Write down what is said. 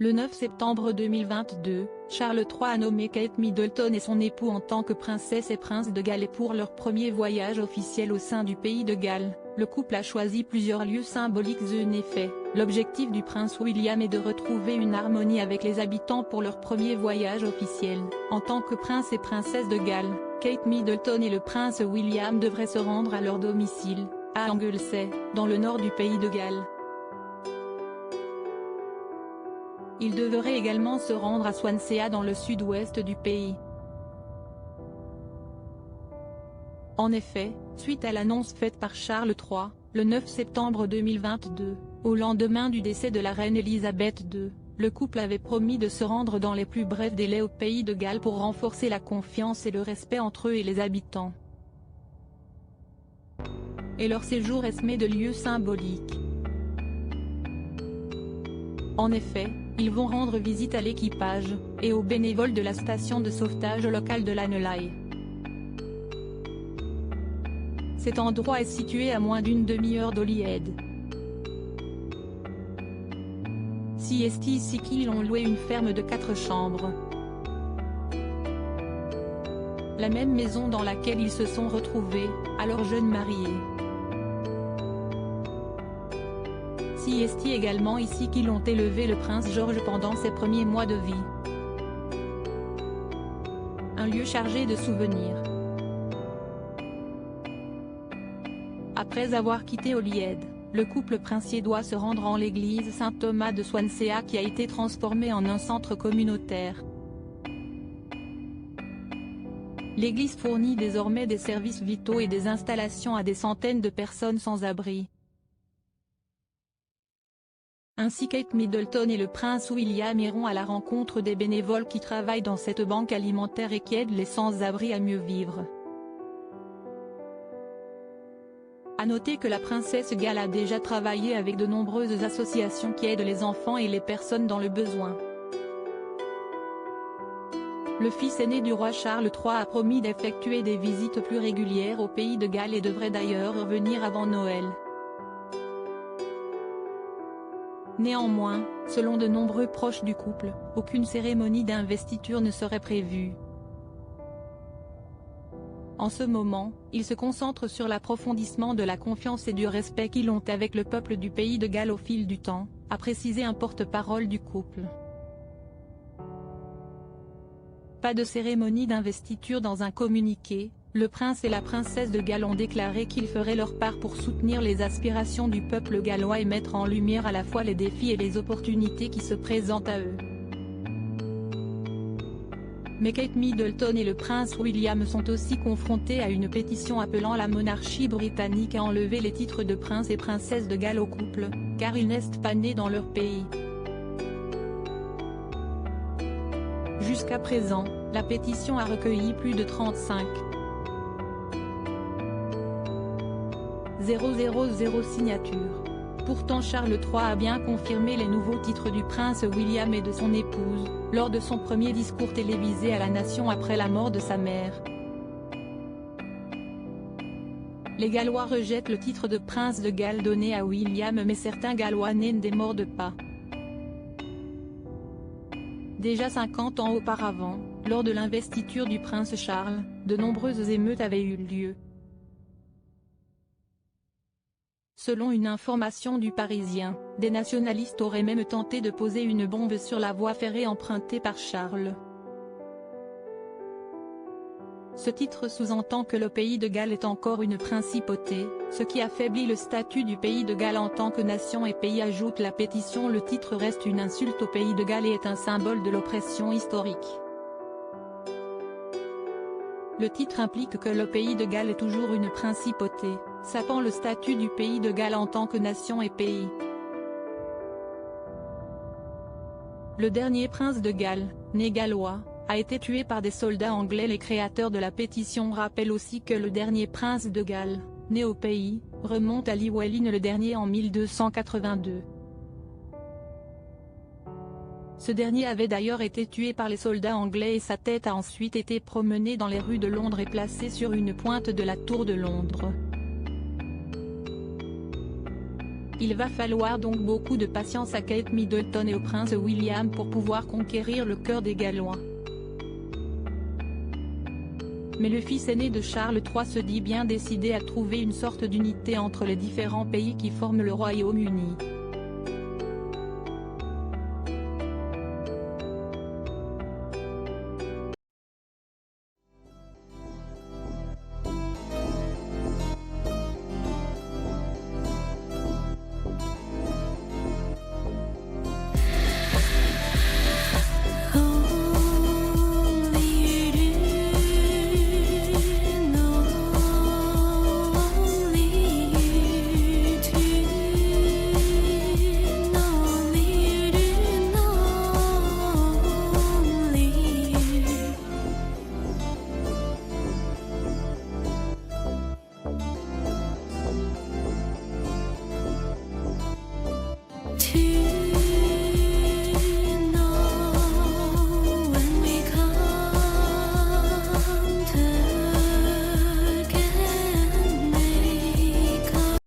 Le 9 septembre 2022, Charles III a nommé Kate Middleton et son époux en tant que princesse et prince de Galles pour leur premier voyage officiel au sein du pays de Galles. Le couple a choisi plusieurs lieux symboliques. En effet, l'objectif du prince William est de retrouver une harmonie avec les habitants pour leur premier voyage officiel. En tant que prince et princesse de Galles, Kate Middleton et le prince William devraient se rendre à leur domicile, à Anglesey, dans le nord du pays de Galles. Ils devraient également se rendre à Swansea dans le sud-ouest du pays. En effet, suite à l'annonce faite par Charles III, le 9 septembre 2022, au lendemain du décès de la reine Elisabeth II, le couple avait promis de se rendre dans les plus brefs délais au pays de Galles pour renforcer la confiance et le respect entre eux et les habitants. Et leur séjour est semé de lieux symboliques. En effet, ils vont rendre visite à l'équipage, et aux bénévoles de la station de sauvetage locale de Laneley. Cet endroit est situé à moins d'une demi-heure d'Holyhead. C'est ici qu'ils ont loué une ferme de 4 chambres. La même maison dans laquelle ils se sont retrouvés, alors jeunes mariés. C'est également ici qu'ils ont élevé le prince George pendant ses premiers mois de vie. Un lieu chargé de souvenirs. Après avoir quitté Holyhead, le couple princier doit se rendre en l'église Saint-Thomas de Swansea qui a été transformée en un centre communautaire. L'église fournit désormais des services vitaux et des installations à des centaines de personnes sans abri. Ainsi Kate Middleton et le prince William iront à la rencontre des bénévoles qui travaillent dans cette banque alimentaire et qui aident les sans-abri à mieux vivre. À noter que la princesse Galles a déjà travaillé avec de nombreuses associations qui aident les enfants et les personnes dans le besoin. Le fils aîné du roi Charles III a promis d'effectuer des visites plus régulières au pays de Galles et devrait d'ailleurs revenir avant Noël. Néanmoins, selon de nombreux proches du couple, aucune cérémonie d'investiture ne serait prévue. En ce moment, ils se concentrent sur l'approfondissement de la confiance et du respect qu'ils ont avec le peuple du pays de Galles au fil du temps, a précisé un porte-parole du couple. Pas de cérémonie d'investiture. Dans un communiqué, le prince et la princesse de Galles ont déclaré qu'ils feraient leur part pour soutenir les aspirations du peuple gallois et mettre en lumière à la fois les défis et les opportunités qui se présentent à eux. Mais Kate Middleton et le prince William sont aussi confrontés à une pétition appelant la monarchie britannique à enlever les titres de prince et princesse de Galles au couple, car ils n'est pas nés dans leur pays. Jusqu'à présent, la pétition a recueilli plus de 35 000 signatures. Pourtant Charles III a bien confirmé les nouveaux titres du prince William et de son épouse, lors de son premier discours télévisé à la nation après la mort de sa mère. Les Gallois rejettent le titre de prince de Galles donné à William, mais certains Gallois n'en démordent pas. Déjà 50 ans auparavant, lors de l'investiture du prince Charles, de nombreuses émeutes avaient eu lieu. Selon une information du Parisien, des nationalistes auraient même tenté de poser une bombe sur la voie ferrée empruntée par Charles. Ce titre sous-entend que le pays de Galles est encore une principauté, ce qui affaiblit le statut du pays de Galles en tant que nation et pays, ajoute la pétition. Le titre reste une insulte au pays de Galles et est un symbole de l'oppression historique. Le titre implique que le pays de Galles est toujours une principauté, sapant le statut du pays de Galles en tant que nation et pays. Le dernier prince de Galles, né gallois, a été tué par des soldats anglais. Les créateurs de la pétition rappellent aussi que le dernier prince de Galles, né au pays, remonte à Llywelyn le dernier en 1282. Ce dernier avait d'ailleurs été tué par les soldats anglais et sa tête a ensuite été promenée dans les rues de Londres et placée sur une pointe de la tour de Londres. Il va falloir donc beaucoup de patience à Kate Middleton et au prince William pour pouvoir conquérir le cœur des Gallois. Mais le fils aîné de Charles III se dit bien décidé à trouver une sorte d'unité entre les différents pays qui forment le Royaume-Uni.